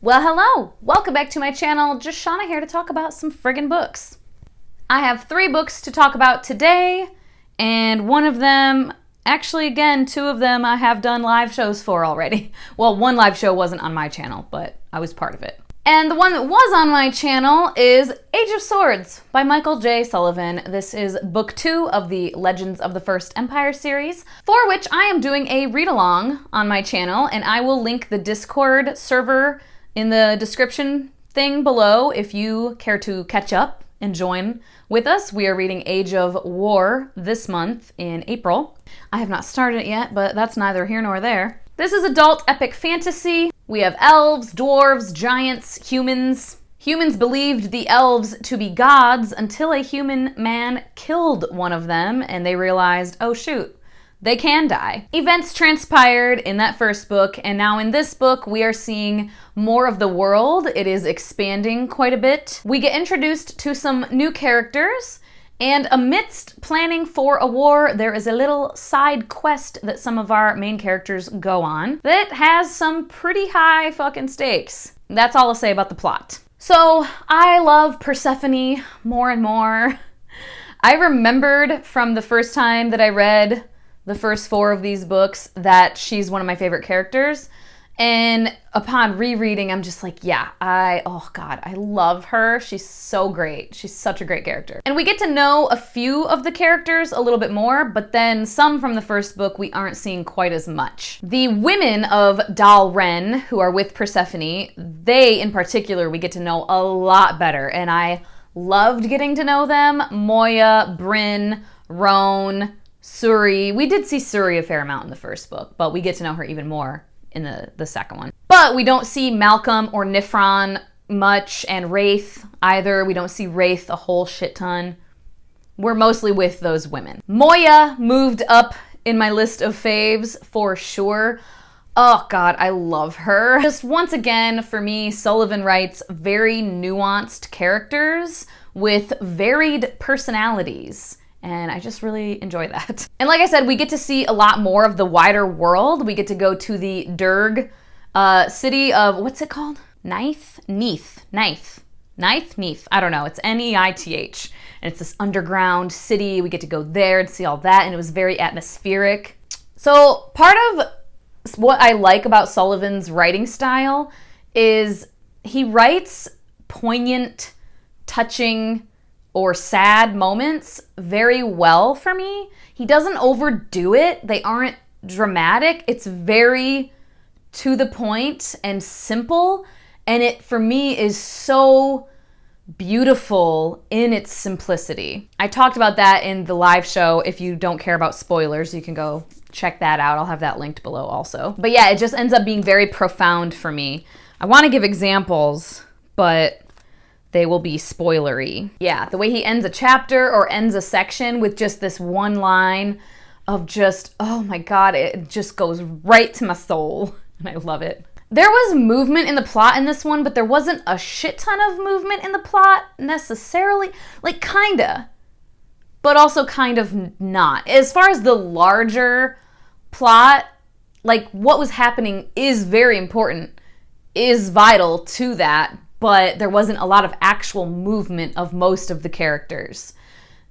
Well, hello! Welcome back to my channel. Just Shauna here to talk about some friggin' books. I have 3 books to talk about today, and one of them, actually again, 2 of them I have done live shows for already. Well, one live show wasn't on my channel, but I was part of it. And the one that was on my channel is Age of Swords by Michael J. Sullivan. This is book 2 of the Legends of the First Empire series, for which I am doing a read-along on my channel, and I will link the Discord server in the description thing below if you care to catch up and join with us. We are reading Age of War this month in April. I have not started it yet, but that's neither here nor there. This is adult epic fantasy. We have elves, dwarves, giants, humans. Humans believed the elves to be gods until a human man killed one of them and they realized, oh shoot, they can die. Events transpired in that first book, and now in this book we are seeing more of the world. It is expanding quite a bit. We get introduced to some new characters, and amidst planning for a war, there is a little side quest that some of our main characters go on that has some pretty high fucking stakes. That's all I'll say about the plot. So, I love Persephone more and more. I remembered from the first time that I read the first 4 of these books that she's one of my favorite characters. And upon rereading, I'm just like, yeah, oh God, I love her. She's so great. She's such a great character. And we get to know a few of the characters a little bit more, but then some from the first book we aren't seeing quite as much. The women of Dal Ren, who are with Persephone, they in particular we get to know a lot better, and I loved getting to know them. Moya, Bryn, Roan, Suri. We did see Suri a fair amount in the first book, but we get to know her even more in the second one. But we don't see Malcolm or Nifron much, and Wraith either. We don't see Wraith a whole shit ton. We're mostly with those women. Moya moved up in my list of faves for sure. Oh God, I love her. Just once again, for me, Sullivan writes very nuanced characters with varied personalities. And I just really enjoy that. And like I said, we get to see a lot more of the wider world. We get to go to the Derg city of, what's it called? Neith? Neith. I don't know. It's Neith. And it's this underground city. We get to go there and see all that. And it was very atmospheric. So part of what I like about Sullivan's writing style is he writes poignant, touching, or sad moments very well for me. He doesn't overdo it. They aren't dramatic. It's very to the point and simple. And it, for me, is so beautiful in its simplicity. I talked about that in the live show. If you don't care about spoilers, you can go check that out. I'll have that linked below also. But yeah, it just ends up being very profound for me. I want to give examples, but they will be spoilery. Yeah, the way he ends a chapter or ends a section with just this one line of just, oh my God, it just goes right to my soul, and I love it. There was movement in the plot in this one, but there wasn't a shit ton of movement in the plot necessarily. Like, kinda, but also kind of not. As far as the larger plot, like what was happening is very important, is vital to that, but there wasn't a lot of actual movement of most of the characters,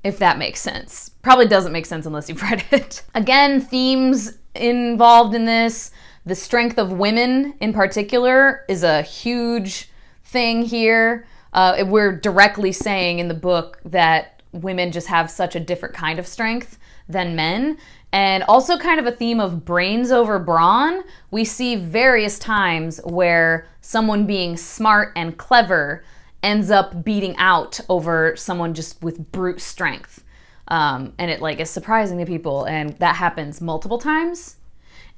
if that makes sense. Probably doesn't make sense unless you've read it. Again, themes involved in this. The strength of women in particular is a huge thing here. We're directly saying in the book that women just have such a different kind of strength than men. And also kind of a theme of brains over brawn. We see various times where someone being smart and clever ends up beating out over someone just with brute strength. And it like is surprising to people, and that happens multiple times.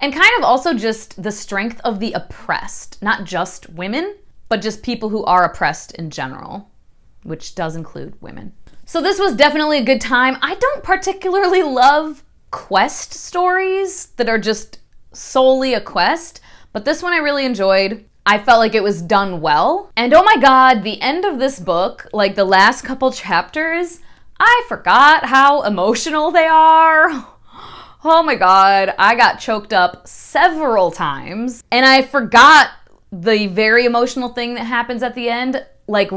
And kind of also just the strength of the oppressed, not just women, but just people who are oppressed in general, which does include women. So this was definitely a good time. I don't particularly love quest stories that are just solely a quest, but this one I really enjoyed. I felt like it was done well. And oh my God, the end of this book, like the last couple chapters, I forgot how emotional they are. Oh my God, I got choked up several times, and I forgot the very emotional thing that happens at the end, like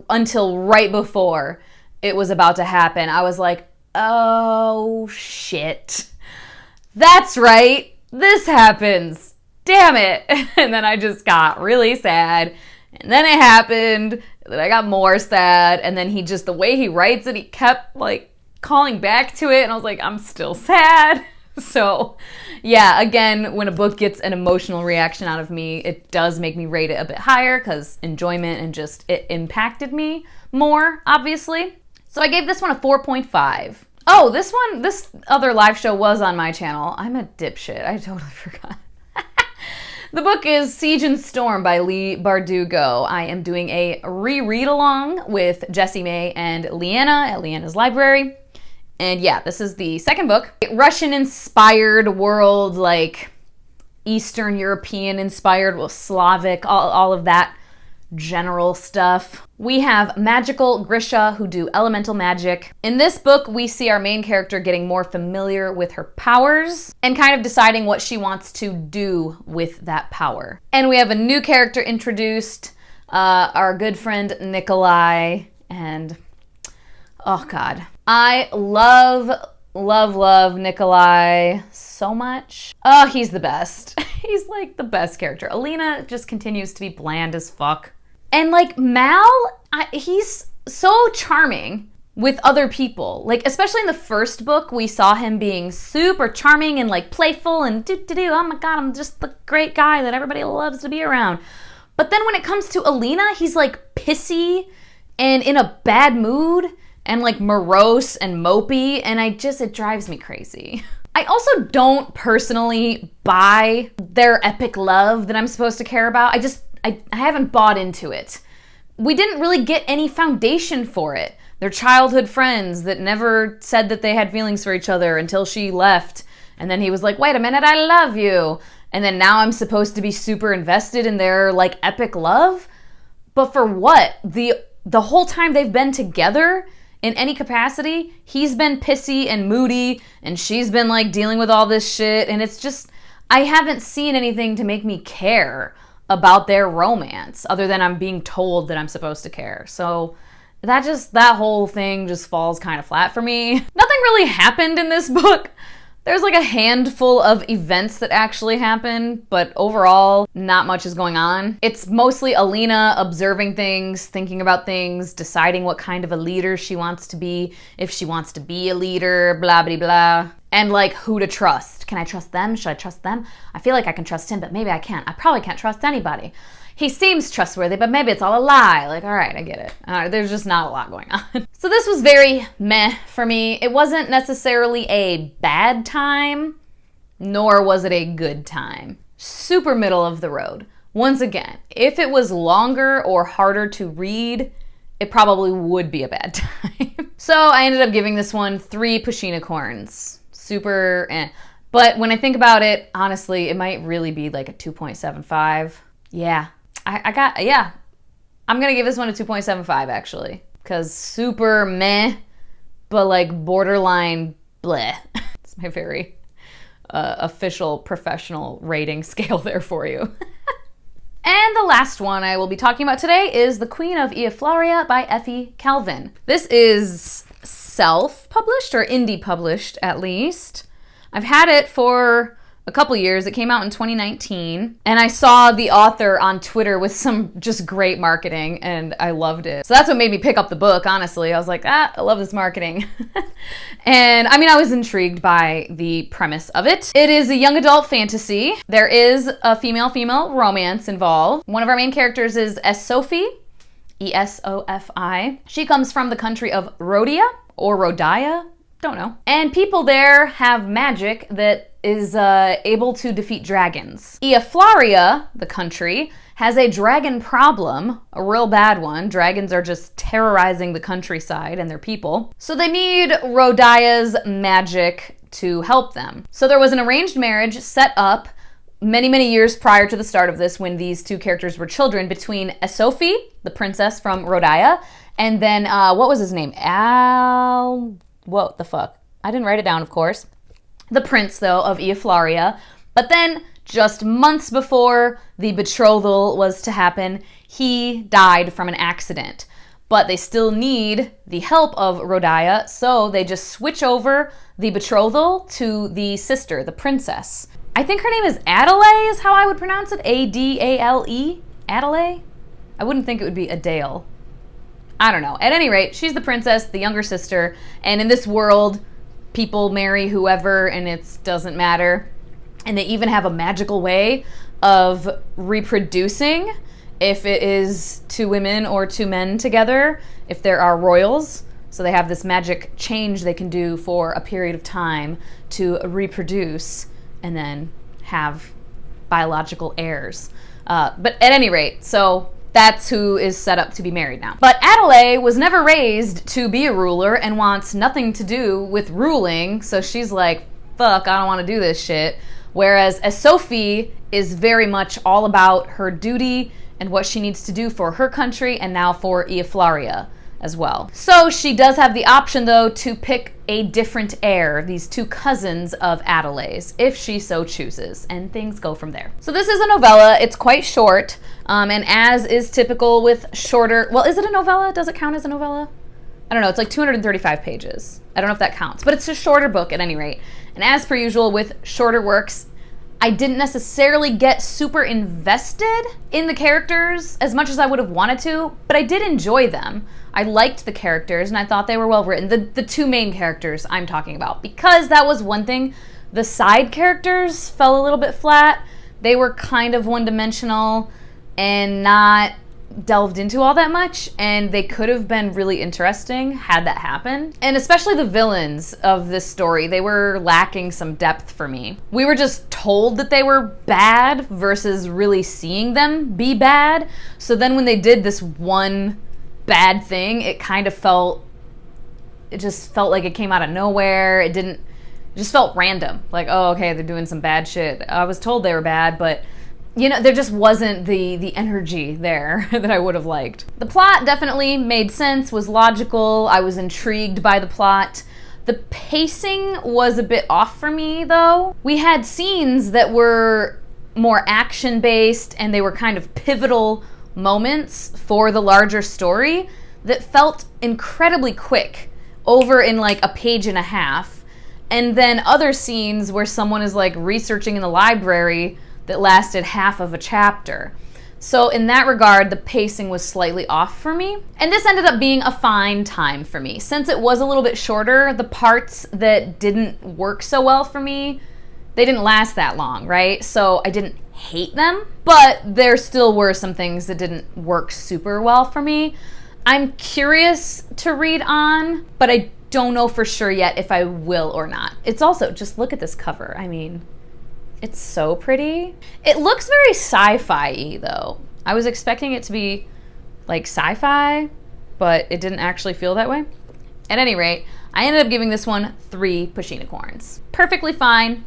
until right before it was about to happen, I was like, oh shit. That's right. This happens. Damn it. And then I just got really sad. And then it happened. And then I got more sad. And then the way he writes it, he kept like calling back to it. And I was like, I'm still sad. So yeah, again, when a book gets an emotional reaction out of me, it does make me rate it a bit higher because enjoyment and just it impacted me more, obviously. So I gave this one a 4.5. Oh, this other live show was on my channel. I'm a dipshit. I totally forgot. The book is Siege and Storm by Leigh Bardugo. I am doing a reread along with Jessie May and Leanna at Leanna's Library. And yeah, this is the second book. Russian-inspired world, like Eastern European-inspired, well, Slavic, all of that general stuff. We have magical Grisha who do elemental magic. In this book, we see our main character getting more familiar with her powers and kind of deciding what she wants to do with that power. And we have a new character introduced, our good friend Nikolai, and oh god. I love Nikolai so much. Oh, he's the best. He's like the best character. Alina just continues to be bland as fuck. And like Mal, he's so charming with other people. Like, especially in the first book, we saw him being super charming and like playful and oh my god, I'm just the great guy that everybody loves to be around. But then when it comes to Alina, he's like pissy and in a bad mood and like morose and mopey, and it drives me crazy. I also don't personally buy their epic love that I'm supposed to care about. I haven't bought into it. We didn't really get any foundation for it. They're childhood friends that never said that they had feelings for each other until she left. And then he was like, wait a minute, I love you. And then now I'm supposed to be super invested in their like epic love? But for what? The whole time they've been together, in any capacity, he's been pissy and moody, and she's been like dealing with all this shit, and it's just, I haven't seen anything to make me care about their romance, other than I'm being told that I'm supposed to care. So that whole thing just falls kind of flat for me. Nothing really happened in this book. There's like a handful of events that actually happen, but overall, not much is going on. It's mostly Alina observing things, thinking about things, deciding what kind of a leader she wants to be, if she wants to be a leader, blah, blah, blah. And like who to trust. Can I trust them? Should I trust them? I feel like I can trust him, but maybe I can't. I probably can't trust anybody. He seems trustworthy, but maybe it's all a lie. Like, all right, I get it. There's just not a lot going on. So this was very meh for me. It wasn't necessarily a bad time, nor was it a good time. Super middle of the road. Once again, if it was longer or harder to read, it probably would be a bad time. So I ended up giving this one 3 Pushinicorns. Super eh. But when I think about it, honestly, it might really be like a 2.75. Yeah. I'm gonna give this one a 2.75 actually, because super meh, but like borderline bleh. It's my very official professional rating scale there for you. And the last one I will be talking about today is The Queen of Eoflaria by Effie Calvin. This is self-published, or indie published at least. I've had it for a couple years. It came out in 2019, and I saw the author on Twitter with some just great marketing, and I loved it. So that's what made me pick up the book, honestly. I was like, I love this marketing. And I mean, I was intrigued by the premise of it. It is a young adult fantasy. There is a female-female romance involved. One of our main characters is Esofi, E-S-O-F-I. She comes from the country of Rhodia, or Rhodia, don't know. And people there have magic that is able to defeat dragons. Eoflaria, the country, has a dragon problem, a real bad one. Dragons are just terrorizing the countryside and their people. So they need Rhodia's magic to help them. So there was an arranged marriage set up many, many years prior to the start of this, when these two characters were children, between Esofi, the princess from Rhodia, and then, what was his name? What the fuck? I didn't write it down, of course. The prince, though, of Eoflaria. But then, just months before the betrothal was to happen, he died from an accident. But they still need the help of Rhodia, so they just switch over the betrothal to the sister, the princess. I think her name is Adele, is how I would pronounce it. A-D-A-L-E? Adele? I wouldn't think it would be Adele. I don't know. At any rate, she's the princess, the younger sister, and in this world, people marry whoever, and it doesn't matter. And they even have a magical way of reproducing if it is two women or two men together, if there are royals. So they have this magic change they can do for a period of time to reproduce and then have biological heirs. But at any rate, so that's who is set up to be married now. But Adele was never raised to be a ruler and wants nothing to do with ruling, so she's like, fuck, I don't want to do this shit. Whereas Sophie is very much all about her duty and what she needs to do for her country and now for Eoflaria as well. So she does have the option, though, to pick a different heir, these two cousins of Adele's, if she so chooses, and things go from there. So this is a novella. It's quite short, and as is typical with shorter... Well, is it a novella? Does it count as a novella? I don't know. It's like 235 pages. I don't know if that counts, but it's a shorter book at any rate. And as per usual with shorter works, I didn't necessarily get super invested in the characters as much as I would have wanted to, but I did enjoy them. I liked the characters and I thought they were well written. The two main characters I'm talking about, because that was one thing. The side characters fell a little bit flat. They were kind of one-dimensional and not delved into all that much, and they could have been really interesting had that happened. And especially the villains of this story, they were lacking some depth for me. We were just told that they were bad versus really seeing them be bad. So then when they did this one bad thing, it just felt like it came out of nowhere. It just felt random. Like, oh, okay, they're doing some bad shit. I was told they were bad, but you know, there just wasn't the energy there that I would have liked. The plot definitely made sense, was logical. I was intrigued by the plot. The pacing was a bit off for me, though. We had scenes that were more action-based, and they were kind of pivotal moments for the larger story that felt incredibly quick, over in like a page and a half. And then other scenes where someone is like researching in the library that lasted half of a chapter. So in that regard, the pacing was slightly off for me. And this ended up being a fine time for me. Since it was a little bit shorter, the parts that didn't work so well for me, they didn't last that long, right? So I didn't hate them, but there still were some things that didn't work super well for me. I'm curious to read on, but I don't know for sure yet if I will or not. It's also, just look at this cover. I mean, it's so pretty. It looks very sci-fi-y, though. I was expecting it to be like sci-fi, but it didn't actually feel that way. At any rate, I ended up giving this one 3 Pushinicorns. Perfectly fine,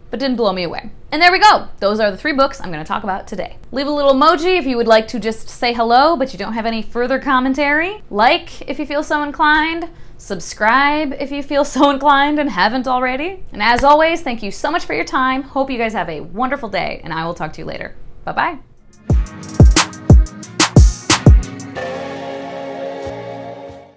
but didn't blow me away. And there we go. Those are the 3 books I'm going to talk about today. Leave a little emoji if you would like to just say hello, but you don't have any further commentary. Like if you feel so inclined. Subscribe if you feel so inclined and haven't already. And as always, thank you so much for your time. Hope you guys have a wonderful day, and I will talk to you later. Bye-bye.